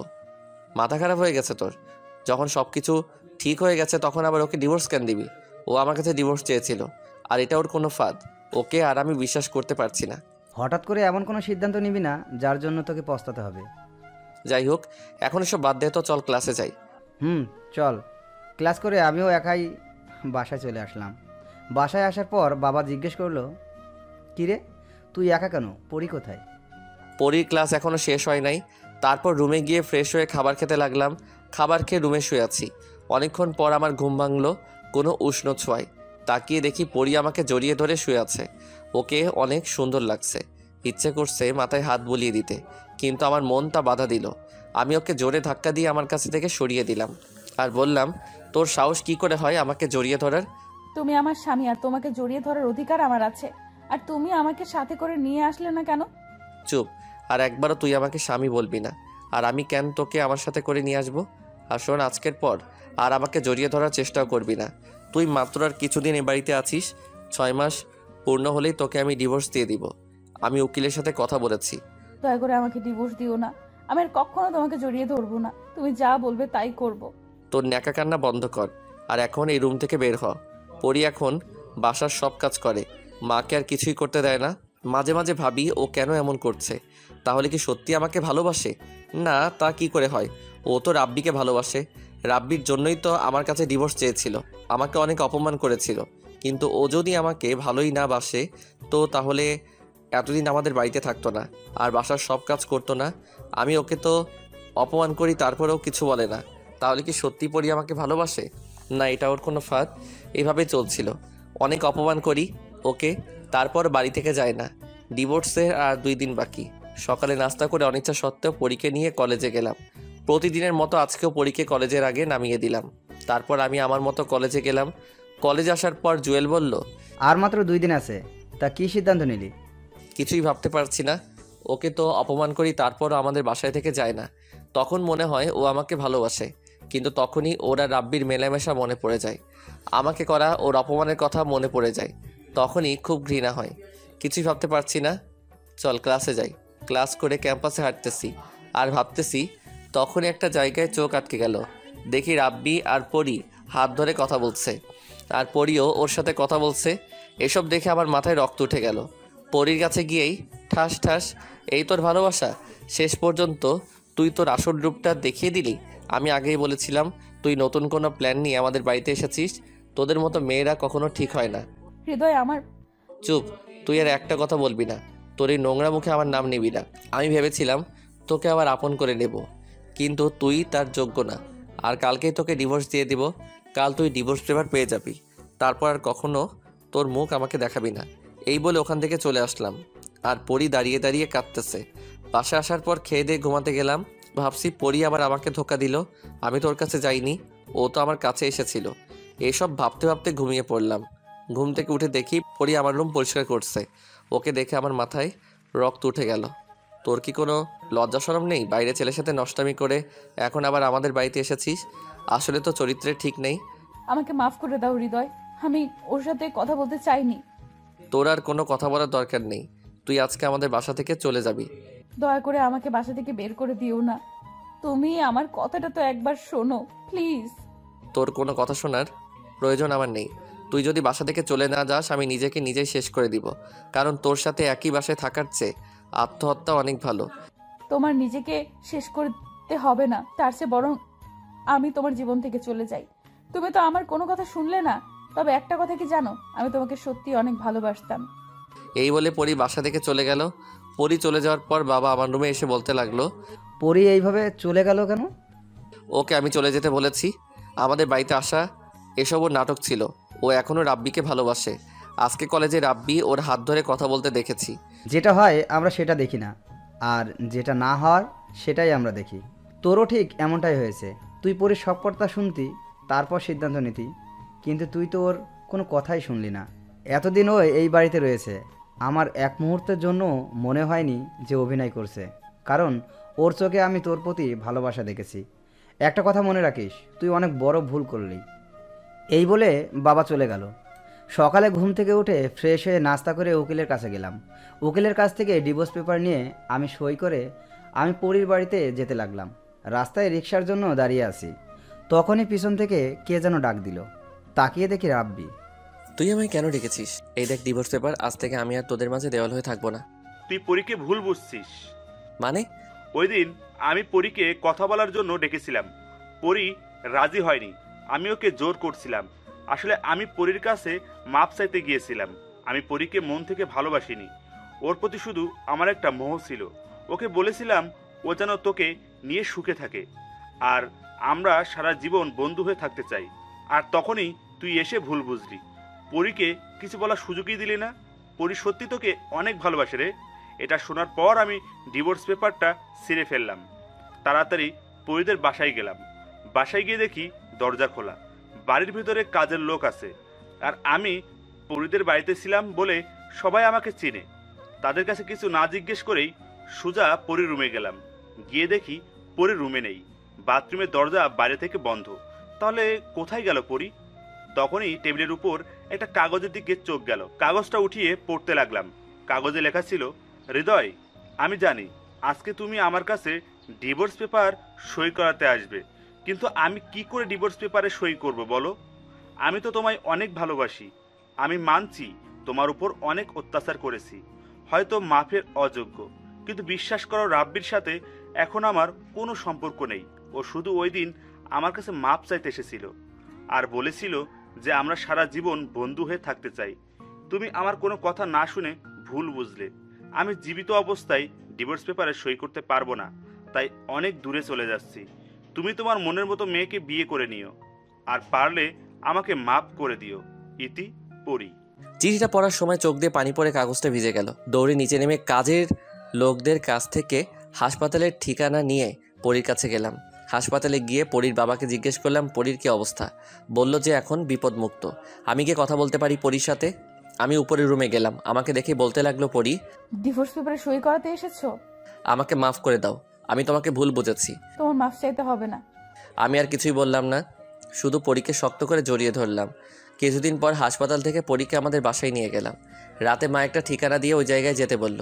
মাথা খারাপ হয়ে গেছে তোর? যখন সব কিছু ঠিক হয়ে গেছে তখন আবার ওকে ডিভোর্স কেন দিবি? ও আমার কাছে ডিভোর্স চেয়েছিল, আর এটা ওর কোনো ফাঁদ। ওকে আর আমি বিশ্বাস করতে পারছি না। হঠাৎ করে এমন কোনো সিদ্ধান্ত নিবি না যার জন্য তোকে পস্তাতে হবে। যাই হোক, এখন এসব বাদ দে তো, চল ক্লাসে যাই। চল। ক্লাস করে আমিও একাই বাসায় চলে আসলাম। বাসায় আসার পর বাবা জিজ্ঞেস করলো, কিরে তুই একা কেন, পরি কোথায়? পরীর ক্লাস এখনো শেষ হয় নাই। তারপর রুমে গিয়ে ফ্রেশ হয়ে খাবার খেতে লাগলাম। খাবার খেয়ে রুমে শুয়ে আছি। অনেকক্ষণ পর আমার ঘুম ভাঙলো কোনো উষ্ণ ছোঁয়ায়। তাকিয়ে দেখি পরি আমাকে জড়িয়ে ধরে শুয়ে আছে। ওকে অনেক সুন্দর লাগছে। ইচ্ছে করছে মাথায় হাত বুলিয়ে দিতে, কিন্তু আমার মন তা বাধা দিল। আমি ওকে জোরে ধাক্কা দিয়ে আমার কাছে থেকে সরিয়ে দিলাম। আর বললাম, তোর সাহস কি করে হয় আমাকে জড়িয়ে ধরার? তুমি আমার স্বামী আর তোমাকে জড়িয়ে ধরার অধিকার আমার আছে। আর তুমি আমাকে সাথে করে নিয়ে আসলে না কেন? চুপ। আর একবারও তুই আমাকে স্বামী বলবি না। আর আমি কেন তোকে আমার সাথে করে নিয়ে আসবো? আর শোন, আজকের পর আর আমাকে জড়িয়ে ধরার চেষ্টাও করবি না। তুই মাত্র আর কিছুদিন এ বাড়িতে আছিস। 6 মাস পূর্ণ হলেই তোকে আমি ডিভোর্স দিয়ে দিব। আমি উকিলের সাথে কথা বলেছি। দয়া করে আমাকে ডিভোর্স দিও না। আমি আর কখনো তোমাকে জড়িয়ে ধরবো না। তুমি যা বলবে তাই করব। তোর ন্যাকা কান্না বন্ধ কর আর এখন এই রুম থেকে বের হ। পরি এখন বাসার সব কাজ করে, মাকে আর কিছুই করতে দেয় না। মাঝে মাঝে ভাবি ও কেন এমন করছে। তাহলে কি সত্যি আমাকে ভালোবাসে? না, তা কি করে হয়? ও তো রাব্বিকে ভালোবাসে। রাব্বির জন্যই তো আমার কাছে ডিভোর্স চেয়েছিল, আমাকে অনেক অপমান করেছিল। কিন্তু ও যদি আমাকে ভালোই না বাসে তো তাহলে এতদিন আমাদের বাড়িতে থাকতো না আর বাসার সব কাজ করতো না। আমি ওকে তো অপমান করি, তারপরেও কিছু বলে না। তাহলে কি সত্যি পরি আমাকে ভালোবাসে? না, এটা ওর কোনো ফাঁদ। এভাবে চলছিল। অনেক অপমান করি ওকে, তারপর বাড়ি থেকে যায় না। ডিভোর্সের আর 2 দিন বাকি। সকালে নাস্তা করে অনিচ্ছা সত্ত্বেও পরীকে নিয়ে কলেজে গেলাম। প্রতিদিনের মতো আজকেও পরীকে কলেজের আগে নামিয়ে দিলাম। তারপর আমি আমার মতো কলেজে গেলাম। কলেজে আসার পর জুয়েল বলল, আর মাত্র 2 দিন আছে, তা কি সিদ্ধান্ত নিলি? কিছুই ভাবতে পারছি না। ওকে তো অপমান করি, তারপরও আমাদের বাসায় থেকে যায় না। তখন মনে হয় ও আমাকে ভালোবাসে, কিন্তু তখনই ওরা রাব্বির মেলামেশা মনে পড়ে যায়। আমাকে করা ওর অপমানের কথা মনে পড়ে যায়। তখনই খুব ঘৃণা হয়। কিছুই ভাবতে পারছি না। চল ক্লাসে যাই। ক্লাস করে ক্যাম্পাসে হাঁটতেছি আর ভাবতেছি, তখনই একটা জায়গায় চোখ আটকে গেল। দেখি রাব্বি আর পরি হাত ধরে কথা বলছে, আর পরিও ওর সাথে কথা বলছে। এসব দেখে আমার মাথায় রক্ত উঠে গেল। পরির কাছে গিয়েই ঠাস ঠাস, এই তোর ভালোবাসা? শেষ পর্যন্ত তুই তোর আসল রূপটা দেখিয়ে দিলি। আমি আগেই বলেছিলাম তুই নতুন কোনো প্ল্যান নিয়ে আমাদের বাড়িতে এসেছিস। তোদের মতো মেয়েরা কখনো ঠিক হয় না। হৃদয় আমার। চুপ। তুই আর একটা কথা বলবি না। তোর এই নোংরা মুখে আমার নাম নিবি না। আমি ভেবেছিলাম তোকে আবার আপন করে নেব, কিন্তু তুই তার যোগ্য না। আর কালকেই তোকে ডিভোর্স দিয়ে দিব। কাল তুই ডিভোর্স পেপার পেয়ে যাবি। তারপর আর কখনো তোর মুখ আমাকে দেখাবি না। এই বলে ওখান থেকে চলে আসলাম। আর পরি দাঁড়িয়ে দাঁড়িয়ে কাঁদতেছে। বাসায় আসার পর খেয়ে দিয়ে ঘুমাতে গেলাম। ভাবছি পরি আবার আমাকে ধোকা দিল। আমি তোর কাছে যাইনি, ও তো আমার কাছে এসেছিল। এসব ভাবতে ভাবতে ঘুমিয়ে পড়লাম। ঘুম থেকে উঠে দেখি পরি আমার রুম পরিষ্কার করছে। ওকে দেখে আমার মাথায় রক্ত উঠে গেল। তোর কি কোনো লজ্জা শরম নেই? বাইরে ছেলের সাথে নষ্টামি করে এখন আবার আমাদের বাড়িতে এসেছিস। আসলে তো চরিত্রে ঠিক নেই। আমাকে মাফ করে দাও হৃদয়। আমি ওর সাথে কথা বলতে চাইনি। তোর আর কোনো কথা বলার দরকার নেই। তুই আজকে আমাদের বাসা থেকে চলে যাবি। দয়া করে আমাকে বাসা থেকে বের করে দিও না। তুমি আমার কথাটা তো একবার শোনো প্লিজ। তোর কোনো কথা শোনার প্রয়োজন আমার নেই। তুই যদি বাসা থেকে চলে না যাস আমি নিজেকে নিজেই শেষ করে দিব। কারণ তোর সাথে একই বাসায় থাকার চেয়ে আত্মহত্যা অনেক ভালো। তোমার নিজেকে শেষ করতে হবে না, তার চেয়ে বরং আমি তোমার জীবন থেকে চলে যাই। তুমি তো আমার কোনো কথা শুনলে না। তবে একটা কথা কি জানো, আমি তোমাকে সত্যি অনেক ভালোবাসতাম। এই বলে পরি বাসা থেকে চলে গেল। পরি চলে যাওয়ার পর বাবা আমার রুমে এসে বলতে লাগলো, পরি এইভাবে চলে গেল কেন? ওকে আমি চলে যেতে বলেছি। আমাদের বাড়িতে আসা এসবও নাটক ছিল। ও এখনও রাব্বিকে ভালোবাসে। আজকে কলেজে রাব্বি ওর হাত ধরে কথা বলতে দেখেছি। যেটা হয় আমরা সেটা দেখি না, আর যেটা না হওয়ার সেটাই আমরা দেখি। তোরও ঠিক এমনটাই হয়েছে। তুই পরির সব কথা শুনতি, তারপর সিদ্ধান্ত নিতি, কিন্তু তুই তো ওর কোনো কথাই শুনলি না। এতদিন ও এই বাড়িতে রয়েছে, আমার এক মুহূর্তের জন্য মনে হয়নি যে অভিনয় করছে, কারণ ওর চোখে আমি তোর প্রতি ভালোবাসা দেখেছি। একটা কথা মনে রাখিস, তুই অনেক বড় ভুল করলি। এই বলে বাবা চলে গেল। সকালে ঘুম থেকে উঠে ফ্রেশ হয়ে নাস্তা করে উকিলের কাছে গেলাম। উকিলের কাছ থেকে ডিভোর্স পেপার নিয়ে আমি সই করে আমি পরির বাড়িতে যেতে লাগলাম। রাস্তায় রিক্সার জন্য দাঁড়িয়ে আছি, তখনই পিছন থেকে কে যেন ডাক দিল। তাকিয়ে দেখি রাব্বি। তুই আমায় কেন ডেকেছিস? এই দেখ ডিভোর্স পেপার। আজ থেকে আমি আর তোদের মাঝে দেওয়াল হয়ে থাকবো না। তুই পরীকে ভুল বুঝছিস। মানে? ওই দিন আমি পরীকে কথা বলার জন্য ডেকেছিলাম, পরী রাজি হয়নি। আমি ওকে জোর করছিলাম। আসলে আমি পরীর কাছে মাপ চাইতে গিয়েছিলাম। আমি পরীকে মন থেকে ভালোবাসিনি। ওর প্রতি শুধু আমার একটা মোহ ছিল। ওকে বলেছিলাম ও যেন তোকে নিয়ে সুখে থাকে, আর আমরা সারা জীবন বন্ধু হয়ে থাকতে চাই। আর তখনই তুই এসে ভুল বুঝলি। পরীকে কিছু বলার সুযোগই দিলি না। পরী সত্যি তোকে অনেক ভালোবাসে রে। এটা শোনার পর আমি ডিভোর্স পেপারটা ছিঁড়ে ফেললাম। তাড়াতাড়ি পরীদের বাসায় গেলাম। বাসায় গিয়ে দেখি দরজা খোলা। বাড়ির ভিতরে কাজের লোক আছে, আর আমি পরিদের বাড়িতে ছিলাম বলে সবাই আমাকে চেনে। তাদের কাছে কিছু না জিজ্ঞেস করেই সোজা পরির রুমে গেলাম। গিয়ে দেখি পরির রুমে নেই, বাথরুমের দরজা বাইরে থেকে বন্ধ। তাহলে কোথায় গেল পরি? তখনই টেবিলের উপর একটা কাগজের দিকে চোখ গেল। কাগজটা উঠিয়ে পড়তে লাগলাম। কাগজে লেখা ছিল, হৃদয়, আমি জানি আজকে তুমি আমার কাছে ডিভোর্স পেপার সই করাতে আসবে, কিন্তু আমি কি করে ডিভোর্স পেপারে সই করব বলো? আমি তো তোমায় অনেক ভালোবাসি। আমি মানছি তোমার উপর অনেক অত্যাচার করেছি, হয়তো মাফের অযোগ্য, কিন্তু বিশ্বাস করো রাব্বির সাথে এখন আমার কোনো সম্পর্ক নেই। ও শুধু ওই দিন আমার কাছে মাপ চাইতে এসেছিল আর বলেছিল যে আমরা সারা জীবন বন্ধু হয়ে থাকতে চাই। তুমি আমার কোনো কথা না শুনে ভুল বুঝলে। আমি জীবিত অবস্থায় ডিভোর্স পেপারে সই করতে পারবো না, তাই অনেক দূরে চলে যাচ্ছি। তুমি তোমার মনের মতো মেয়েকে বিয়ে করে নিও, আর পারলে আমাকে মাপ করে দিও। ইতি, পরি। চিঠিটা পড়ার সময় চোখ দিয়ে পানি পড়ে কাগজটা ভিজে গেল। দৌড়ে নিচে নেমে কাজের লোকদের কাছ থেকে হাসপাতালের ঠিকানা নিয়ে পরীর কাছে গেলাম। হাসপাতালে গিয়ে পরীর বাবাকে জিজ্ঞেস করলাম পরীর কী অবস্থা। বলল যে এখন বিপদমুক্ত। আমি কি কথা বলতে পারি পরীর সাথে? আমি উপরের রুমে গেলাম। আমাকে দেখে বলতে লাগলো, পরী, ডিভোর্স পেপারে সই করাতে এসেছো? আমাকে মাফ করে দাও, আমি তোমাকে ভুল বুঝেছি। তোমার মাফ চাইতে হবে না। আমি আর কিছুই বললাম না, শুধু পরীকে শক্ত করে জড়িয়ে ধরলাম। কিছুদিন পর হাসপাতাল থেকে পরীকে আমাদের বাসায় নিয়ে গেলাম। রাতে মা একটা ঠিকানা দিয়ে ওই জায়গায় যেতে বলল।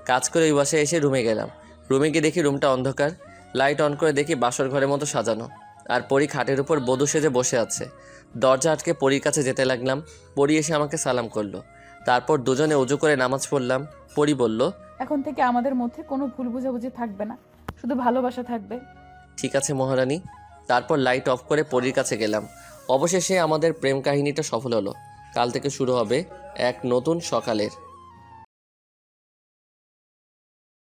কাজ করে ওই বাসায় এসে রুমে গেলাম। রুমে গিয়ে দেখি রুমটা অন্ধকার। লাইট অন করে দেখি বাসর ঘরের মতো সাজানো, আর পরী খাটের উপর বধূ সেজে বসে আছে। দরজা আটকে পরীর কাছে যেতে লাগলাম। পরী এসে আমাকে সালাম করলো। তারপর দুজনে উজু করে নামাজ পড়লাম। পরী বলল, এখন থেকে আমাদের মধ্যে কোনো ভুল বোঝাবুঝি থাকবে না, শুধু ভালোবাসা থাকবে। ঠিক আছে মহারানী। তারপর লাইট অফ করে পরীর কাছে গেলাম। অবশেষে আমাদের প্রেম কাহিনীটা সফল হলো। কাল থেকে শুরু হবে এক নতুন সকালের।